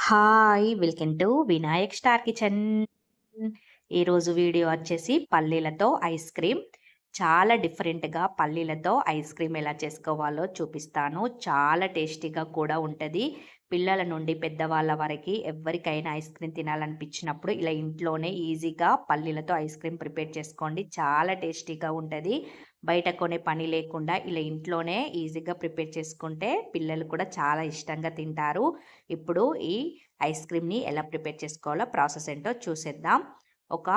Hi! Welcome to Vinayak star kitchen. ఈరోజు video వచ్చేసి పల్లీలతో ice cream. చాలా డిఫరెంట్‌గా పల్లీలతో ఐస్ క్రీమ్ ఎలా చేసుకోవాలో చూపిస్తాను. చాలా టేస్టీగా కూడా ఉంటది. పిల్లల నుండి పెద్దవాళ్ళ వరకి ఎవ్వరికైనా ఐస్ క్రీమ్ తినాలనిపించినప్పుడు ఇలా ఇంట్లోనే ఈజీగా పల్లీలతో ఐస్ క్రీమ్ ప్రిపేర్ చేసుకోండి. చాలా టేస్టీగా ఉంటది. బయట కొనే పని లేకుండా ఇలా ఇంట్లోనే ఈజీగా ప్రిపేర్ చేసుకుంటే పిల్లలు కూడా చాలా ఇష్టంగా తింటారు. ఇప్పుడు ఈ ఐస్ క్రీమ్‌ని ఎలా ప్రిపేర్ చేసుకోవాలో ప్రాసెస్ ఏంటో చూసేద్దాం. ఒక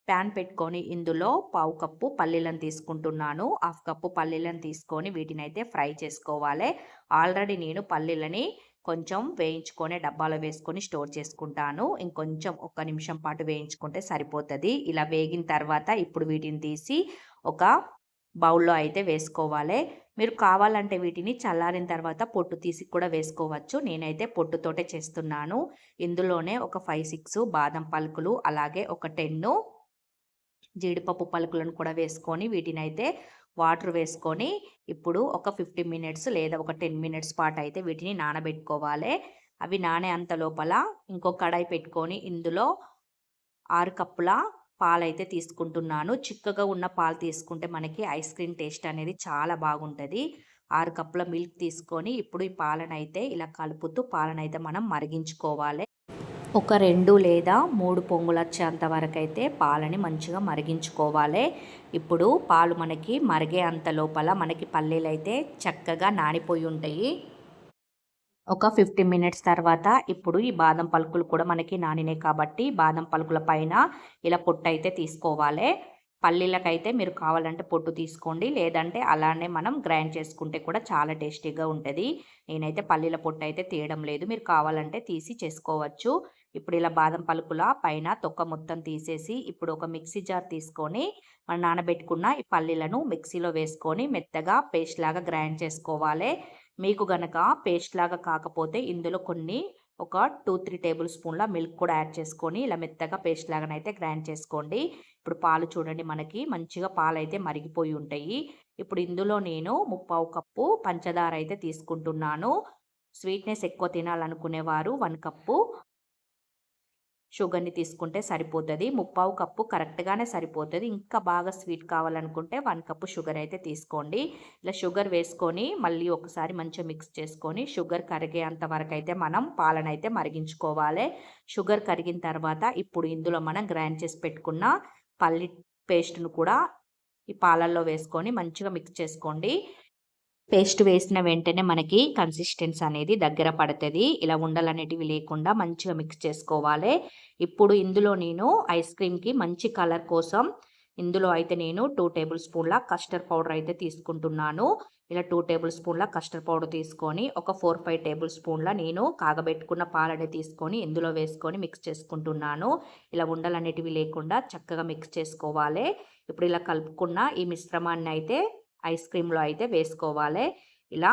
ప్యాన్ పెట్టుకొని ఇందులో పావు కప్పు పల్లీలను తీసుకుంటున్నాను. హాఫ్ కప్పు పల్లీలను తీసుకొని వీటినైతే ఫ్రై చేసుకోవాలి. ఆల్రెడీ నేను పల్లీలని కొంచెం వేయించుకొని డబ్బాలో వేసుకొని స్టోర్ చేసుకుంటాను. ఇంకొంచెం ఒక్క నిమిషం పాటు వేయించుకుంటే సరిపోతది. ఇలా వేగిన తర్వాత ఇప్పుడు వీటిని తీసి ఒక బౌల్‌లో అయితే వేసుకోవాలి. మీరు కావాలంటే వీటిని చల్లారిన తర్వాత పొట్టు తీసి కూడా వేసుకోవచ్చు. నేనైతే పొట్టుతోటే చేస్తున్నాను. ఇందులోనే ఒక 5, 6 బాదం పలుకులు, అలాగే ఒక 10 జీడిపప్పు పలుకులను కూడా వేసుకొని వీటినైతే వాటర్ వేసుకొని ఇప్పుడు ఒక 15 మినిట్స్ లేదా ఒక 10 మినిట్స్ పాటు అయితే వీటిని నానబెట్టుకోవాలి. అవి నానే అంత లోపల ఇంకో కడాయి పెట్టుకొని ఇందులో 6 కప్పుల పాలైతే తీసుకుంటున్నాను. చిక్కగా ఉన్న పాలు తీసుకుంటే మనకి ఐస్ క్రీమ్ టేస్ట్ అనేది చాలా బాగుంటది. 6 కప్పుల మిల్క్ తీసుకొని ఇప్పుడు ఈ పాలనైతే ఇలా కలుపుతూ పాలనైతే మనం మరిగించుకోవాలి. ఒక 2 లేదా 3 పొంగులొచ్చేంత వరకైతే పాలని మంచిగా మరిగించుకోవాలి. ఇప్పుడు పాలు మనకి మరిగే అంత లోపల మనకి పల్లీలైతే చక్కగా నానిపోయి ఉంటాయి. ఒక 15 మినిట్స్ తర్వాత ఇప్పుడు ఈ బాదం పలుకులు కూడా మనకి నానినాయి కాబట్టి బాదం పలుకుల పైన ఇలా పొట్టయితే తీసుకోవాలి. పల్లీలకైతే మీరు కావాలంటే పొట్టు తీసుకోండి. లేదంటే అలానే మనం గ్రైండ్ చేసుకుంటే కూడా చాలా టేస్టీగా ఉంటది. నేనైతే పల్లీల పొట్టు అయితే తీయడం లేదు. మీరు కావాలంటే తీసి చేసుకోవచ్చు. ఇప్పుడు ఇలా బాదం పలుకుల పైన తొక్క మొత్తం తీసేసి ఇప్పుడు ఒక మిక్సీ జార్ తీసుకొని మనం నానబెట్టుకున్న ఈ పల్లీలను మిక్సీలో వేసుకొని మెత్తగా పేస్ట్ లాగా గ్రైండ్ చేసుకోవాలి. మీకు గనక పేస్ట్ లాగా కాకపోతే ఇందులో ఒక 2, 3 టేబుల్ స్పూన్ల మిల్క్ కూడా యాడ్ చేసుకొని ఇలా మెత్తగా పేస్ట్ లాగానైతే గ్రైండ్ చేసుకోండి. ఇప్పుడు పాలు చూడండి మనకి మంచిగా పాలైతే మరిగిపోయి ఉంటాయి. ఇప్పుడు ఇందులో నేను 3/4 కప్పు పంచదార అయితే తీసుకుంటున్నాను. స్వీట్‌నెస్ ఎక్కువ తినాలనుకునేవారు 1 కప్పు షుగర్‌ని తీసుకుంటే సరిపోతది. 3/4 కప్పు కరెక్ట్‌గానే సరిపోతది. ఇంకా బాగా స్వీట్ కావాలనుకుంటే 1 కప్పు షుగర్ అయితే తీసుకోండి. ఇలా షుగర్ వేసుకొని మళ్ళీ ఒకసారి మంచిగా మిక్స్ చేసుకొని షుగర్ కరిగేంత వరకైతే మనం పాలనైతే మరిగించుకోవాలి. షుగర్ కరిగిన తర్వాత ఇప్పుడు ఇందులో మనం గ్రైండ్ చేసి పెట్టుకున్న పల్లి పేస్ట్‌ను కూడా ఈ పాలల్లో వేసుకొని మంచిగా మిక్స్ చేసుకోండి. పేస్ట్ వేసిన వెంటనే మనకి కన్సిస్టెన్సీ అనేది దగ్గర పడతది. ఇలా ఉండలనేటివి లేకుండా మంచిగా మిక్స్ చేసుకోవాలి. ఇప్పుడు ఇందులో నేను ఐస్ క్రీమ్‌కి మంచి కలర్ కోసం ఇందులో అయితే నేను 2 టేబుల్ స్పూన్ల కస్టర్డ్ పౌడర్ అయితే తీసుకుంటున్నాను. ఇలా 2 టేబుల్ స్పూన్ల కస్టర్డ్ పౌడర్ తీసుకొని ఒక 4, 5 టేబుల్ స్పూన్ల నేను కాగబెట్టుకున్న పాలని తీసుకొని ఇందులో వేసుకొని మిక్స్ చేసుకుంటున్నాను. ఇలా ఉండలనేటివి లేకుండా చక్కగా మిక్స్ చేసుకోవాలి. ఇప్పుడు ఇలా కలుపుకున్న ఈ మిశ్రమాన్ని అయితే ఐస్ క్రీమ్‌లో అయితే వేసుకోవాలి. ఇలా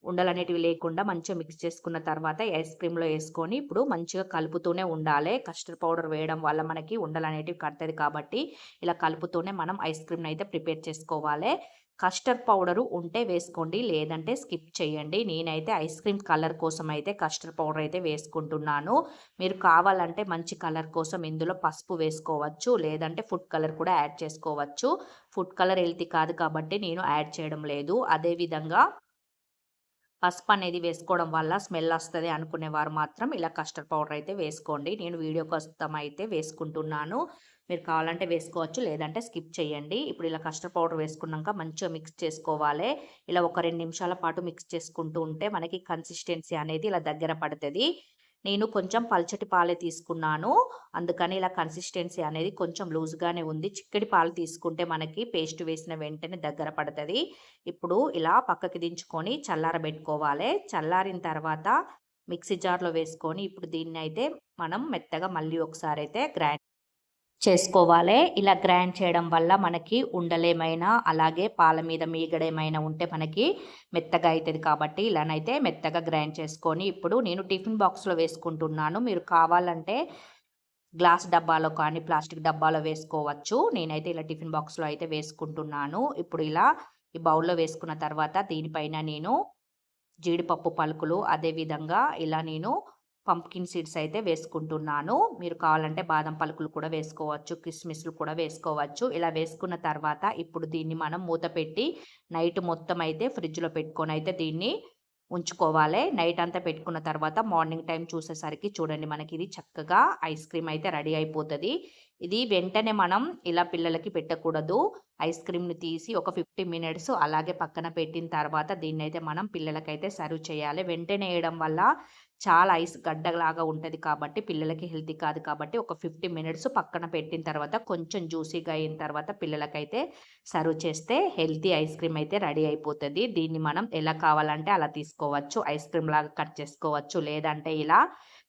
ఉండలనేటివి లేకుండా మంచిగా మిక్స్ చేసుకున్న తర్వాత ఐస్ క్రీమ్‌లో ఏసుకొని ఇప్పుడు మంచిగా కలుపుతూనే ఉండాలి. కస్టర్డ్ పౌడర్ వేయడం వల్ల మనకి ఉండలనేటివి కడతది కాబట్టి ఇలా కలుపుతూనే మనం ఐస్ క్రీమ్‌నైతే ప్రిపేర్ చేసుకోవాలి. కస్టర్డ్ పౌడరు ఉంటే వేసుకోండి. లేదంటే స్కిప్ చేయండి. నేనైతే ఐస్ క్రీమ్ కలర్ కోసం అయితే కస్టర్డ్ పౌడర్ అయితే వేసుకుంటున్నాను. మీరు కావాలంటే మంచి కలర్ కోసం ఇందులో పసుపు వేసుకోవచ్చు. లేదంటే ఫుడ్ కలర్ కూడా యాడ్ చేసుకోవచ్చు. ఫుడ్ కలర్ హెల్తీ కాదు కాబట్టి నేను యాడ్ చేయడం లేదు. అదే విధంగా పసుపు అనేది వేసుకోవడం వల్ల స్మెల్ వస్తది అనుకునేవారు మాత్రం ఇలా కస్టర్డ్ పౌడర్ అయితే వేసుకోండి. నేను వీడియో కోసం అయితే వేసుకుంటున్నాను. మీరు కావాలంటే వేసుకోవచ్చు. లేదంటే స్కిప్ చేయండి. ఇప్పుడు ఇలా కస్టర్డ్ పౌడర్ వేసుకున్నాక మంచిగా మిక్స్ చేసుకోవాలి. ఇలా ఒక 2 నిమిషాల పాటు మిక్స్ చేసుకుంటూ ఉంటే మనకి కన్సిస్టెన్సీ అనేది ఇలా దగ్గర పడతది. నేను కొంచెం పల్చటి పాలే తీసుకున్నాను. అందుకని ఇలా కన్సిస్టెన్సీ అనేది కొంచెం లూజ్‌గానే ఉంది. చిక్కటి పాలు తీసుకుంటే మనకి పేస్ట్ వేసిన వెంటనే దగ్గర పడతది. ఇప్పుడు ఇలా పక్కకి దించుకొని చల్లారబెట్టుకోవాలి. చల్లారిన తర్వాత మిక్సీ జార్‌లో వేసుకొని ఇప్పుడు దీన్నైతే మనం మెత్తగా మళ్ళీ ఒకసారైతే గ్రైండ్ చేసుకోవాలి. ఇలా గ్రైండ్ చేయడం వల్ల మనకి ఉండలేమైనా అలాగే పాల మీద మీగడేమైనా ఉంటే మనకి మెత్తగా అయితది కాబట్టి ఇలానైతే మెత్తగా గ్రైండ్ చేసుకొని ఇప్పుడు నేను టిఫిన్ బాక్స్‌లో వేసుకుంటున్నాను. మీరు కావాలంటే గ్లాస్ డబ్బాలో కానీ ప్లాస్టిక్ డబ్బాలో వేసుకోవచ్చు. నేనైతే ఇలా టిఫిన్ బాక్స్‌లో అయితే వేసుకుంటున్నాను. ఇప్పుడు ఇలా ఈ బౌల్‌లో వేసుకున్న తర్వాత దీనిపైన నేను జీడిపప్పు పలుకులు అదేవిధంగా ఇలా నేను పంప్కిన్ సీడ్స్ అయితే వేసుకుంటున్నాను. మీరు కావాలంటే బాదం పలుకులు కూడా వేసుకోవచ్చు, కిస్మిస్లు కూడా వేసుకోవచ్చు. ఇలా వేసుకున్న తర్వాత ఇప్పుడు దీన్ని మనం మూత పెట్టి నైట్ మొత్తం అయితే ఫ్రిడ్జ్‌లో పెట్టుకొని అయితే దీన్ని ఉంచుకోవాలి. నైట్ అంతా పెట్టుకున్న తర్వాత మార్నింగ్ టైం చూసేసరికి చూడండి మనకి ఇది చక్కగా ఐస్ క్రీమ్ అయితే రెడీ అయిపోతది. ఇది వెంటనే మనం ఇలా పిల్లలకి పెట్టకూడదు. ఐస్ క్రీమ్‌ని తీసి ఒక 50 మినిట్స్ అలాగే పక్కన పెట్టిన తర్వాత దీన్నైతే మనం పిల్లలకైతే సర్వ్ చేయాలి. వెంటనే ఎయడం వల్ల చాలా ఐస్ గడ్డలాగా ఉంటది కాబట్టి పిల్లలకి హెల్తీ కాదు కాబట్టి ఒక 50 మినిట్స్ పక్కన పెట్టిన తర్వాత కొంచెం జ్యూసీగా అయిన తర్వాత పిల్లలకైతే సర్వ్ చేస్తే హెల్తీ ఐస్ క్రీమ్ అయితే రెడీ అయిపోతది. దీన్ని మనం ఎలా కావాలంటే అలా తీసుకోవచ్చు. ఐస్ క్రీమ్ లాగా కట్ చేసుకోవచ్చు. లేదంటే ఇలా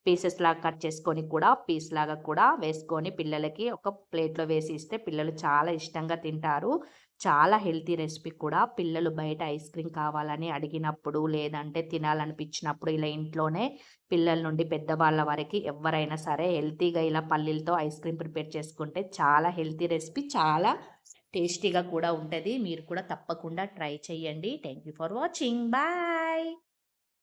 పీసెస్ లాగా కట్ చేసుకొని కూడా పీస్ లాగా కూడా వేసుకొని పిల్లలకి ఒక ప్లేట్‌లో వేసి ఇస్తే పిల్లలు చాలా ఇష్టంగా తింటారు. చాలా హెల్తీ రెసిపీ కూడా. పిల్లలు బయట ఐస్ క్రీమ్ కావాలని అడిగినప్పుడు, లేదంటే తినాలనిపించినప్పుడు ఇలా ఇంట్లోనే పిల్లల నుండి పెద్దవాళ్ళ వరకి ఎవ్వరైనా సరే హెల్తీగా ఇలా పల్లీలతో ఐస్ క్రీమ్ ప్రిపేర్ చేసుకుంటే చాలా హెల్తీ రెసిపీ. చాలా టేస్టీగా కూడా ఉంటది. మీరు కూడా తప్పకుండా ట్రై చేయండి. Thank you for watching. Bye.